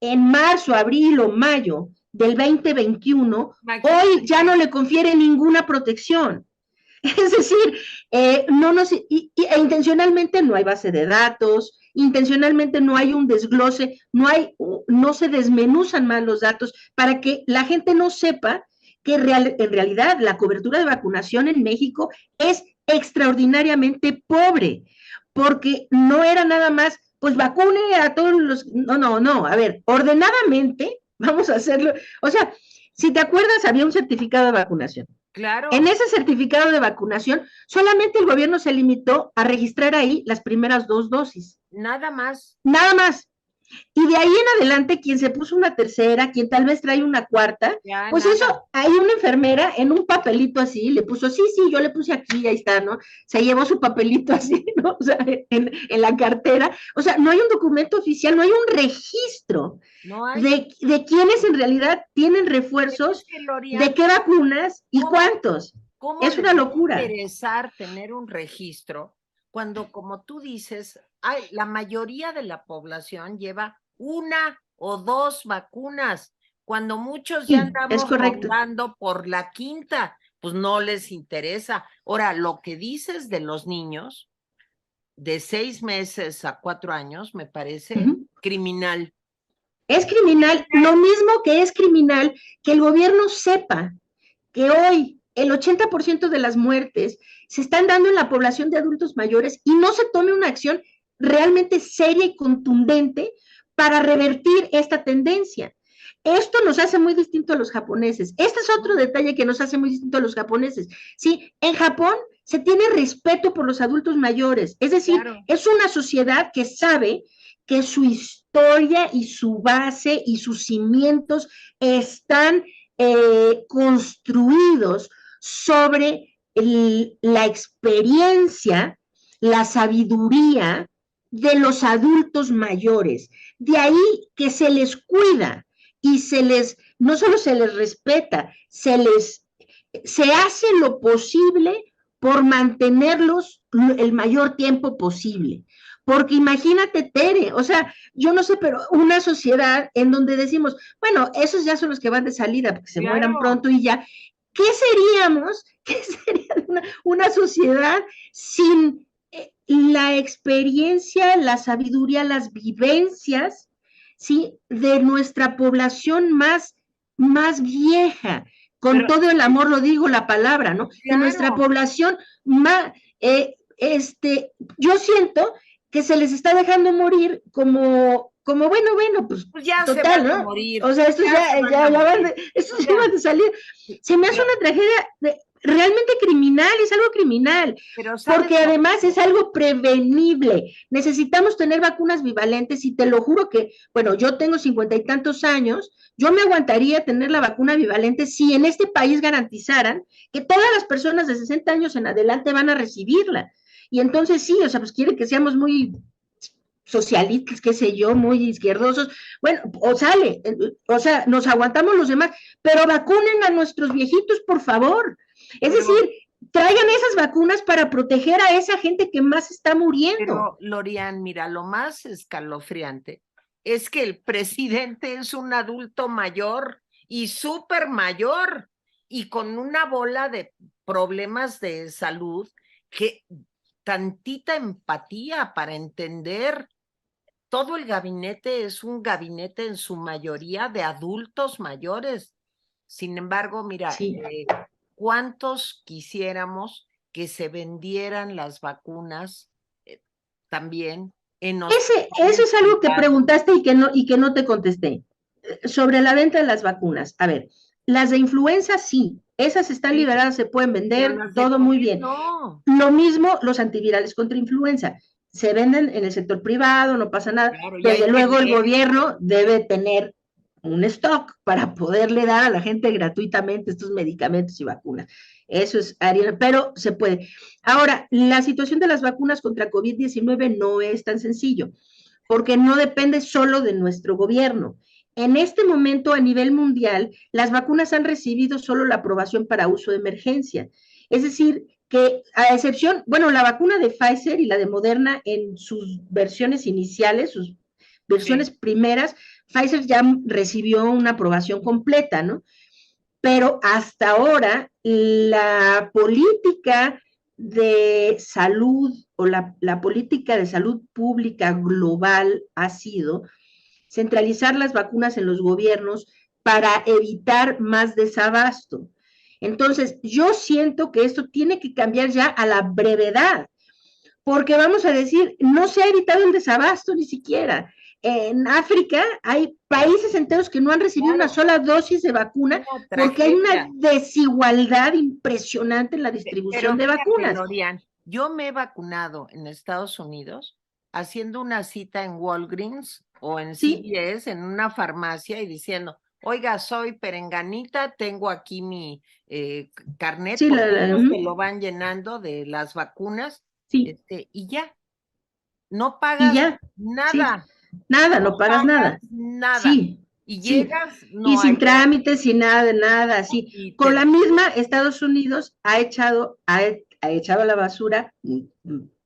en marzo, abril o mayo del 2021, hoy ya no le confiere ninguna protección. Es decir, no nos, intencionalmente no hay base de datos, intencionalmente no hay un desglose, no se desmenuzan más los datos para que la gente no sepa que en realidad la cobertura de vacunación en México es extraordinariamente pobre, porque no era nada más, pues vacune a todos los, no, a ver, ordenadamente vamos a hacerlo, o sea, si te acuerdas, había un certificado de vacunación. Claro. En ese certificado de vacunación, solamente el gobierno se limitó a registrar ahí las primeras 2 dosis. Nada más. Nada más. Y de ahí en adelante, quien se puso una tercera, quien tal vez trae una cuarta, ya, pues nada. Eso, hay una enfermera en un papelito así, le puso, sí, yo le puse aquí, ahí está, ¿no? Se llevó su papelito así, ¿no? O sea, en la cartera. O sea, no hay un documento oficial, no hay un registro no hay. De quienes en realidad tienen refuerzos, de qué vacunas y cuántos. ¿Cómo es una locura. Es interesar tener un registro cuando, como tú dices, la mayoría de la población lleva una o dos vacunas, cuando muchos ya andamos rondando por la quinta, pues no les interesa. Ahora, lo que dices de los niños de 6 meses a 4 años me parece criminal. Es criminal, lo mismo que es criminal que el gobierno sepa que hoy el 80% de las muertes se están dando en la población de adultos mayores y no se tome una acción realmente seria y contundente para revertir esta tendencia. Esto nos hace muy distinto a los japoneses. Este es otro detalle que nos hace muy distinto a los japoneses. Sí, en Japón se tiene respeto por los adultos mayores. Es decir, claro, es una sociedad que sabe que su historia y su base y sus cimientos están construidos sobre la experiencia, la sabiduría de los adultos mayores. De ahí que se les cuida y no solo se les respeta, se hace lo posible por mantenerlos el mayor tiempo posible. Porque imagínate, Tere, o sea, yo no sé, pero una sociedad en donde decimos, bueno, esos ya son los que van de salida porque se mueran pronto y ya. ¿Qué seríamos? ¿Qué sería una sociedad sin la experiencia, la sabiduría, las vivencias, ¿sí? De nuestra población más vieja? Con todo el amor lo digo la palabra, ¿no? Claro. De nuestra población más, yo siento que se les está dejando morir como bueno, pues ya total, se van ¿no? A morir. O sea, estos ya van de salir. Se me hace una tragedia realmente criminal, es algo criminal, porque además es algo prevenible. Necesitamos tener vacunas bivalentes y te lo juro que, bueno, yo tengo 50 y tantos años, yo me aguantaría tener la vacuna bivalente si en este país garantizaran que todas las personas de 60 años en adelante van a recibirla. Y entonces sí, o sea, pues quieren que seamos muy socialistas, qué sé yo, muy izquierdosos, bueno, o sea, nos aguantamos los demás, pero vacunen a nuestros viejitos, por favor. Es decir, traigan esas vacunas para proteger a esa gente que más está muriendo. Pero, Lorian, mira, lo más escalofriante es que el presidente es un adulto mayor y súper mayor y con una bola de problemas de salud que tantita empatía para entender. Todo el gabinete es un gabinete en su mayoría de adultos mayores. Sin embargo, mira, sí. ¿Cuántos quisiéramos que se vendieran las vacunas también en eso es algo que preguntaste y que no te contesté. Sobre la venta de las vacunas. A ver, las de influenza sí, esas están liberadas, se pueden vender, todo muy bien. No. Lo mismo los antivirales contra influenza. Se venden en el sector privado, no pasa nada. Claro, desde luego el gobierno debe tener un stock para poderle dar a la gente gratuitamente estos medicamentos y vacunas. Eso es, Ariana, pero se puede. Ahora, la situación de las vacunas contra COVID-19 no es tan sencillo, porque no depende solo de nuestro gobierno. En este momento, a nivel mundial, las vacunas han recibido solo la aprobación para uso de emergencia. Es decir, que a excepción, bueno, la vacuna de Pfizer y la de Moderna en sus versiones iniciales, sus versiones Sí. primeras, Pfizer ya recibió una aprobación completa, ¿no? Pero hasta ahora la política de salud o la política de salud pública global ha sido centralizar las vacunas en los gobiernos para evitar más desabasto. Entonces, yo siento que esto tiene que cambiar ya a la brevedad, porque vamos a decir, no se ha evitado el desabasto ni siquiera. En África hay países enteros que no han recibido una Claro, sola dosis de vacuna una porque hay una tragedia. desigualdad impresionante en la Pero distribución de fíjate, vacunas. Lorian, yo me he vacunado en Estados Unidos haciendo una cita en Walgreens o en Sí, CVS, en una farmacia y diciendo, oiga, soy perenganita, tengo aquí mi carnet, sí, porque ellos te lo van llenando de las vacunas, sí, y ya, no y pagas ya, sí, nada, nada, no no pagas pagas nada. nada. Sí, Y sí, llegas, y no sin hay trámites, sin nada de nada, sí. y Con te la misma, Estados Unidos ha echado a la basura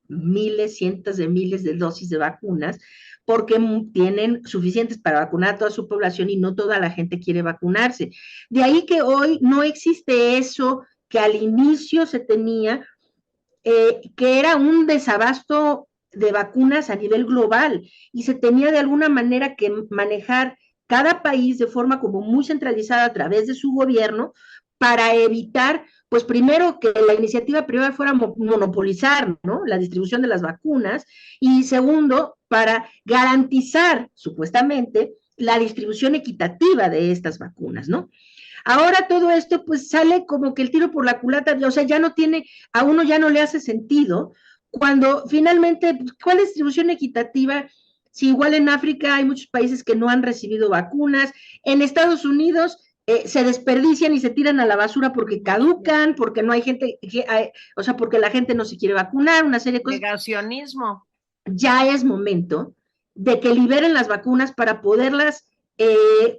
miles, cientos de miles de dosis de vacunas, porque tienen suficientes para vacunar a toda su población y no toda la gente quiere vacunarse. De ahí que hoy no existe eso que al inicio se tenía, que era un desabasto de vacunas a nivel global y se tenía de alguna manera que manejar cada país de forma como muy centralizada a través de su gobierno para evitar, pues primero que la iniciativa privada fuera monopolizar, ¿no? La distribución de las vacunas y segundo, para garantizar supuestamente la distribución equitativa de estas vacunas, ¿no? Ahora todo esto pues sale como que el tiro por la culata, o sea, ya no tiene, a uno ya no le hace sentido, cuando finalmente, pues, ¿cuál distribución equitativa? Si igual en África hay muchos países que no han recibido vacunas, en Estados Unidos se desperdician y se tiran a la basura porque imagínate, caducan, porque no hay gente, o sea, porque la gente no se quiere vacunar, una serie de cosas. negacionismo. Ya es momento de que liberen las vacunas para poderlas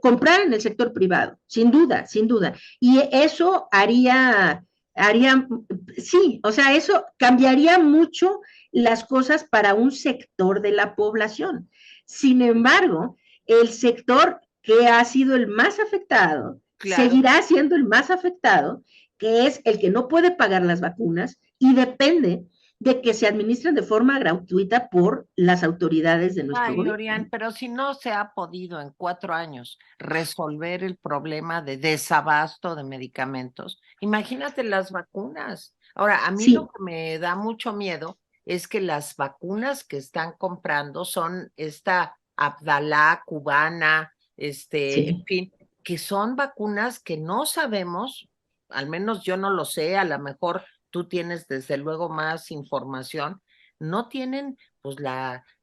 comprar en el sector privado, sin duda, sin duda. Y eso haría, sí, o sea, eso cambiaría mucho las cosas para un sector de la población. Sin embargo, el sector que ha sido el más afectado Claro. seguirá siendo el más afectado, que es el que no puede pagar las vacunas y depende de que se administren de forma gratuita por las autoridades de nuestro Ay, gobierno. Lorian, pero si no se ha podido en 4 años resolver el problema de desabasto de medicamentos, imagínate las vacunas. Ahora, a mí lo Sí, que me da mucho miedo es que las vacunas que están comprando son esta Abdalá cubana, en sí, fin, que son vacunas que no sabemos, al menos yo no lo sé, a lo mejor tú tienes desde luego más información, no tienen pues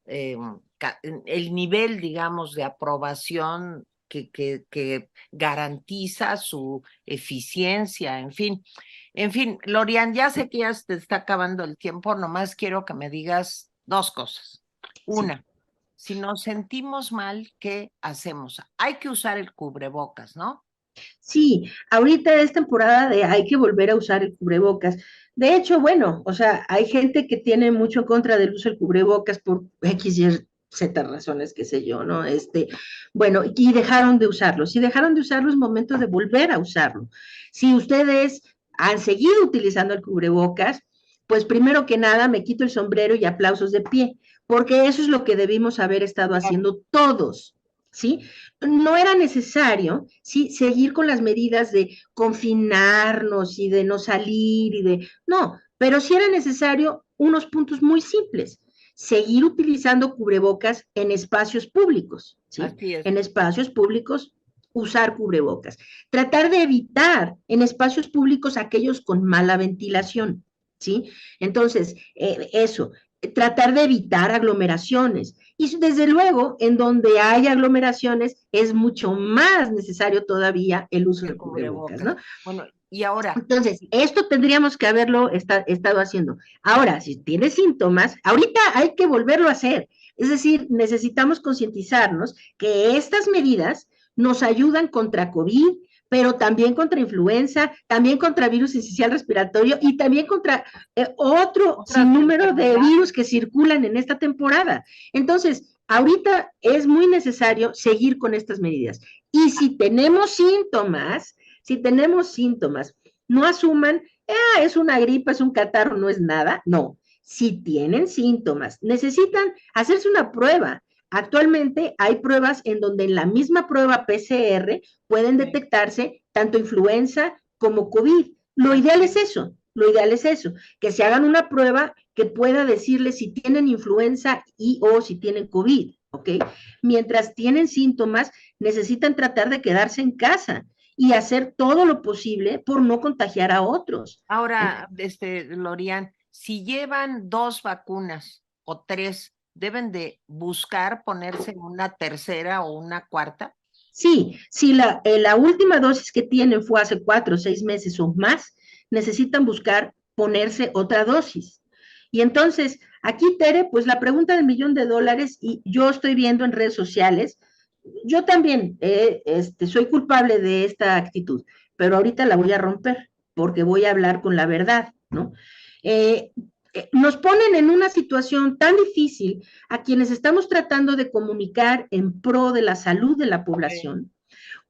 el nivel, digamos, de aprobación que garantiza su eficiencia, en fin. En fin, Lorian, ya sé que ya se te está acabando el tiempo, nomás quiero que me digas dos cosas. sí. Una, si nos sentimos mal, ¿qué hacemos? Hay que usar el cubrebocas, ¿no? Sí, ahorita es temporada de hay que volver a usar el cubrebocas. De hecho, bueno, o sea, hay gente que tiene mucho en contra del uso del cubrebocas por X y Z razones, qué sé yo, ¿no? Bueno, y dejaron de usarlo. Si dejaron de usarlo, es momento de volver a usarlo. Si ustedes han seguido utilizando el cubrebocas, pues primero que nada me quito el sombrero y aplausos de pie, porque eso es lo que debimos haber estado haciendo todos, ¿sí? No era necesario, sí, seguir con las medidas de confinarnos y de no salir y de, no, pero sí era necesario unos puntos muy simples. Seguir utilizando cubrebocas en espacios públicos, ¿sí? Así es. En espacios públicos, usar cubrebocas. Tratar de evitar en espacios públicos aquellos con mala ventilación, ¿sí? Entonces, eso. tratar de evitar aglomeraciones. Y desde luego, en donde hay aglomeraciones, es mucho más necesario todavía el uso El de cubrebocas, ¿no? cubrebocas. Bueno, y ahora, Entonces, esto tendríamos que haberlo estado haciendo. Ahora, si tiene síntomas, ahorita hay que volverlo a hacer. Es decir, necesitamos concientizarnos que estas medidas nos ayudan contra COVID, pero también contra influenza, también contra virus incisional respiratorio y también contra otro otras sinnúmero de virus enfermedades. que circulan en esta temporada. Entonces, ahorita es muy necesario seguir con estas medidas. Y si tenemos síntomas, no asuman, es una gripa, es un catarro, no es nada. No, si tienen síntomas, necesitan hacerse una prueba. Actualmente hay pruebas en donde en la misma prueba PCR pueden Sí. detectarse tanto influenza como COVID. Lo Así ideal es. es eso, lo ideal es eso, que se hagan una prueba que pueda decirles si tienen influenza y o si tienen COVID, ¿ok? Mientras tienen síntomas, necesitan tratar de quedarse en casa y hacer todo lo posible por no contagiar a otros. Ahora, Lorian, si llevan 2 vacunas o 3, ¿deben de buscar ponerse una tercera o una cuarta? Sí, si la última dosis que tienen fue hace 4 o 6 meses o más, necesitan buscar ponerse otra dosis. Y entonces, aquí, Tere, pues la pregunta del $1.000.000, y yo estoy viendo en redes sociales, yo también soy culpable de esta actitud, pero ahorita la voy a romper porque voy a hablar con la verdad, ¿no? Eh, Nos ponen en una situación tan difícil a quienes estamos tratando de comunicar en pro de la salud de la Sí. población,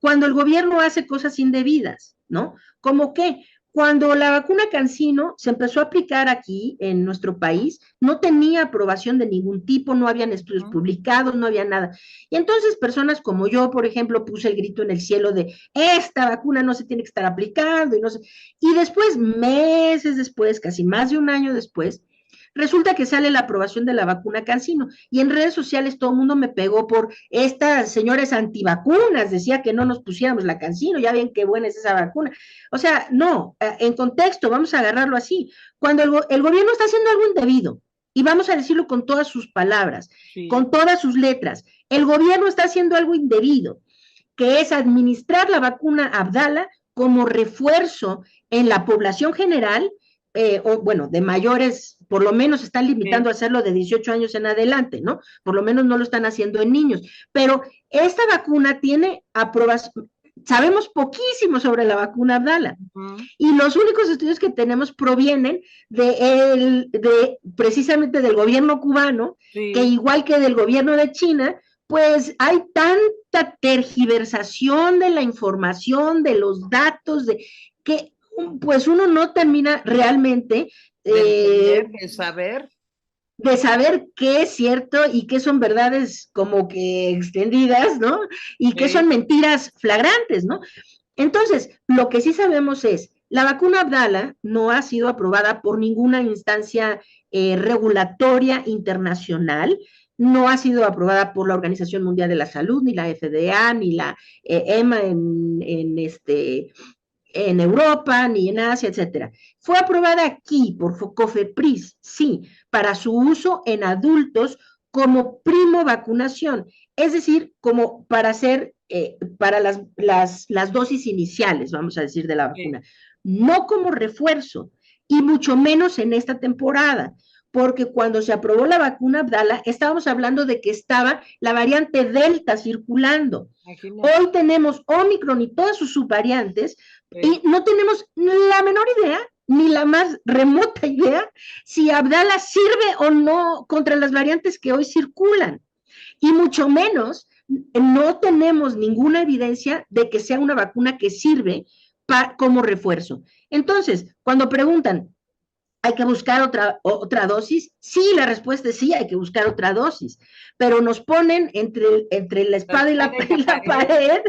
cuando el gobierno hace cosas indebidas, ¿no? Como que cuando la vacuna Cancino se empezó a aplicar aquí en nuestro país, no tenía aprobación de ningún tipo, no habían estudios ¿Mm? publicados, no había nada. Y entonces personas como yo, por ejemplo, puse el grito en el cielo de esta vacuna no se tiene que estar aplicando y no sé. Y después, meses después, casi más de un año después, resulta que sale la aprobación de la vacuna Cancino y en redes sociales todo el mundo me pegó por estas señores antivacunas, decía que no nos pusiéramos la Cancino, ya ven qué buena es esa vacuna. O sea, no, en contexto, vamos a agarrarlo así. Cuando el gobierno está haciendo algo indebido, y vamos a decirlo con todas sus palabras, Sí. con todas sus letras, el gobierno está haciendo algo indebido, que es administrar la vacuna Abdala como refuerzo en la población general, o bueno, de mayores, por lo menos están limitando Sí. a hacerlo de 18 años en adelante, ¿no? Por lo menos no lo están haciendo en niños. Pero esta vacuna tiene aprobación, sabemos poquísimo sobre la vacuna Abdala. ¿Mm? Y los únicos estudios que tenemos provienen de precisamente del gobierno cubano, que Sí. igual que del gobierno de China, pues hay tanta tergiversación de la información, de los datos, que pues uno no termina realmente De eh, entender, de saber. de saber qué es cierto y qué son verdades como que extendidas, ¿no? Y qué son Sí. mentiras flagrantes, ¿no? Entonces, lo que sí sabemos es, la vacuna Abdala no ha sido aprobada por ninguna instancia regulatoria internacional, no ha sido aprobada por la Organización Mundial de la Salud, ni la FDA, ni la EMA en Europa, ni en Asia, etcétera. Fue aprobada aquí por COFEPRIS, sí, para su uso en adultos como primo vacunación, es decir, como para hacer, para las dosis iniciales, vamos a decir, de la Sí. vacuna, no como refuerzo, y mucho menos en esta temporada, porque cuando se aprobó la vacuna Abdala, estábamos hablando de que estaba la variante Delta circulando. Imagínate. Hoy tenemos Omicron y todas sus subvariantes, Sí. y no tenemos la menor idea, ni la más remota idea, si Abdala sirve o no contra las variantes que hoy circulan. Y mucho menos, no tenemos ninguna evidencia de que sea una vacuna que sirve como refuerzo. Entonces, cuando preguntan, ¿hay que buscar otra dosis? Sí, la respuesta es sí, hay que buscar otra dosis, pero nos ponen entre la La espada y la, espada y la y la pared. pared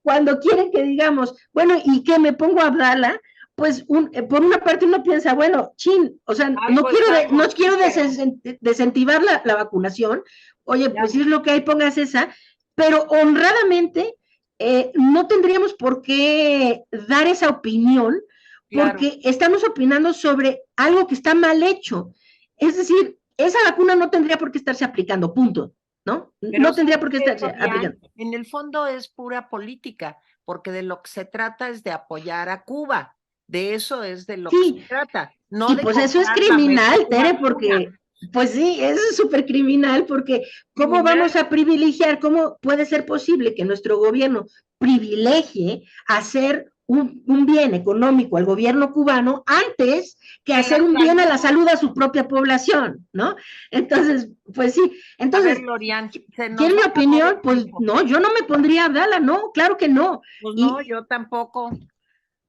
cuando quieren que digamos, bueno, ¿y qué me pongo a Abdala? Pues por una parte uno piensa, bueno, chin, o sea, Algo es no algo, quiero sí, pero desincentivar la vacunación, oye, ya, pues si es lo que hay, pongas esa, pero honradamente no tendríamos por qué dar esa opinión claro. porque estamos opinando sobre algo que está mal hecho. Es decir, esa vacuna no tendría por qué estarse aplicando, punto, ¿no? Pero No tendría ¿sabes por qué qué, estarse Florian? aplicando. En el fondo es pura política, porque de lo que se trata es de apoyar a Cuba. De eso es de lo que se Sí, trata, no y de pues eso es comprar la criminal, mejor Tere, vacuna. porque, pues sí, eso es súper criminal, porque ¿cómo Criminal. vamos a privilegiar, cómo puede ser posible que nuestro gobierno privilegie hacer un bien económico al gobierno cubano antes que Que la hacer un bien a salud. la salud a su propia población, ¿no? Entonces, pues sí, A ver, entonces, Lorian, se nos ¿quién va mi a acabar opinión? el Pues tiempo. no, yo no me pondría a Abdala, no, claro que no. Pues no, Y yo tampoco, no,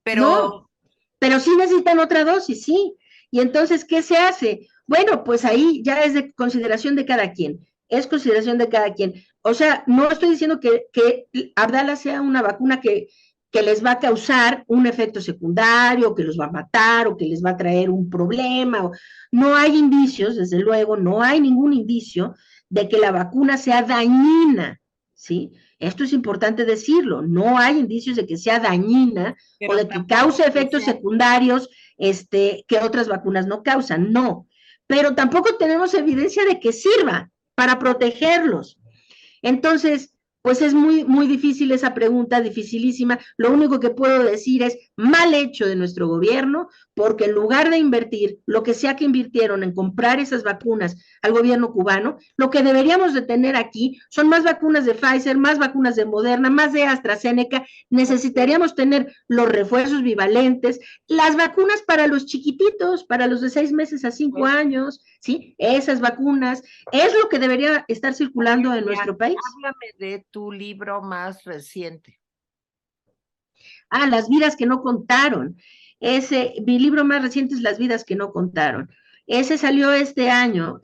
pero pero sí necesitan otra dosis, sí. Y entonces, ¿qué se hace? Bueno, pues ahí ya es de consideración de cada quien, es consideración de cada quien. O sea, no estoy diciendo que Abdala sea una vacuna que les va a causar un efecto secundario, que los va a matar o que les va a traer un problema. No hay indicios, desde luego, no hay ningún indicio de que la vacuna sea dañina, ¿sí? Esto es importante decirlo, no hay indicios de que sea dañina o de que cause tampoco que efectos sea. secundarios que otras vacunas no causan, no. Pero tampoco tenemos evidencia de que sirva para protegerlos. Entonces, pues es muy, muy difícil esa pregunta, dificilísima. Lo único que puedo decir es mal hecho de nuestro gobierno, porque en lugar de invertir lo que sea que invirtieron en comprar esas vacunas al gobierno cubano, lo que deberíamos de tener aquí son más vacunas de Pfizer, más vacunas de Moderna, más de AstraZeneca. Necesitaríamos tener los refuerzos bivalentes, las vacunas para los chiquititos, para los de 6 meses a 5 años, ¿sí? Esas vacunas, es lo que debería estar Oye, circulando en Lorian, nuestro país. háblame de tu libro más reciente. Ah, Las vidas que no contaron. Mi libro más reciente es Las vidas que no contaron. Ese salió este año,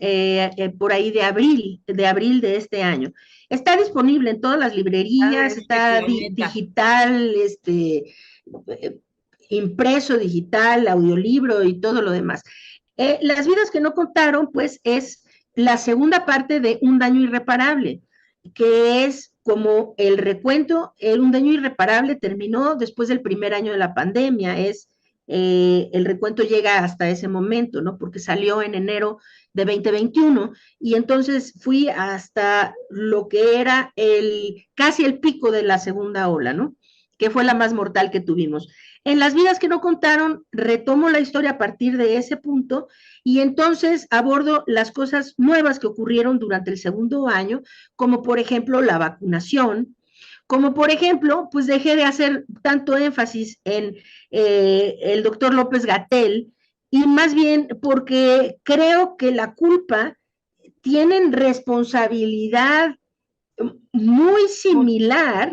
por ahí de abril de este año. Está disponible en todas las De librerías, este está planeta. digital, eh, impreso, digital, audiolibro y todo lo demás. Las vidas que no contaron, pues es la segunda parte de Un daño irreparable, que es como el recuento, un daño irreparable terminó después del primer año de la pandemia, el recuento llega hasta ese momento, ¿no? Porque salió en enero de 2021 y entonces fui hasta lo que era casi el pico de la segunda ola, ¿no? Que fue la más mortal que tuvimos. En Las vidas que no contaron, retomo la historia a partir de ese punto y entonces abordo las cosas nuevas que ocurrieron durante el segundo año, como por ejemplo la vacunación, como por ejemplo, pues dejé de hacer tanto énfasis en el doctor López Gatel y más bien porque creo que la culpa tienen responsabilidad muy similar,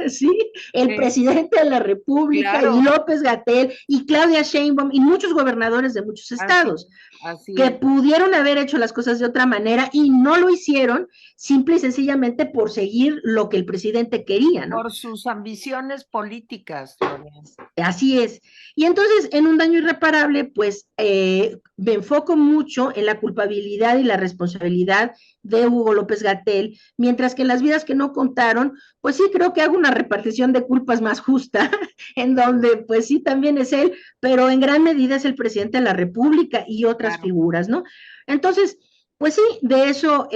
¿sí? El Sí, presidente de la República y claro, López Gatel y Claudia Sheinbaum y muchos gobernadores de muchos así, estados así que es. pudieron haber hecho las cosas de otra manera y no lo hicieron simple y sencillamente por seguir lo que el presidente quería, ¿no? Por sus ambiciones políticas, Lorian. Así es. Y entonces, en Un daño irreparable, pues me enfoco mucho en la culpabilidad y la responsabilidad de Hugo López Gatel, mientras que en Las vidas que no contaron, pues sí creo que hago una repartición de culpas más justa, en donde pues sí también es él, pero en gran medida es el presidente de la República y otras Claro. figuras, ¿no? Entonces, pues sí, de eso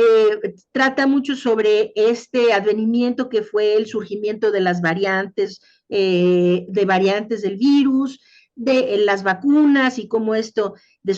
trata mucho sobre este advenimiento que fue el surgimiento de variantes del virus, de las vacunas y cómo esto, de